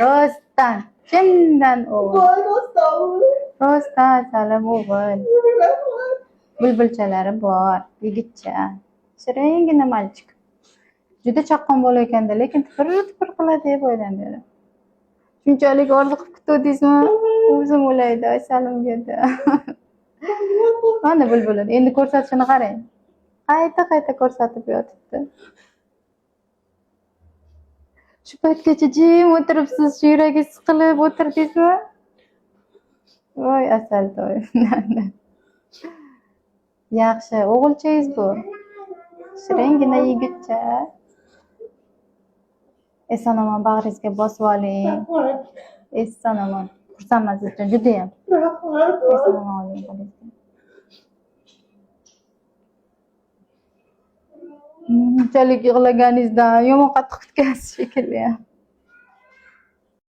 Rostdan, chindan o'g'il. Voy rostdan. Rostdan salim o'g'il. Bulbulchalari bor, yigitcha. Shiringina mальчик. Juda chaqqon bola ekanda, lekin tipir-tipir qiladi deb o'ylandi. Shunchalik orzu qilib kutdingizmi? O'zim o'laydi, ay Salimga. Mana bulbulini endi ko'rsatishini qarang. Qayta ko'rsatib yotibdi. Shu paytgacha jim o'tiribsiz, shu yuragi siqilib o'tirdingizmi? Voy asal to'y. Yaxshi, o'g'ilchangiz bu. Shiringina yigitcha. Eson-omon bag'ringizga bosib oling. Eson-omon. Xursandman sizdan judayam. Eson-omon oling qo'lingizga. Bunchalik yig'laganingizdan yomon qattiq kutgansiz shekilli.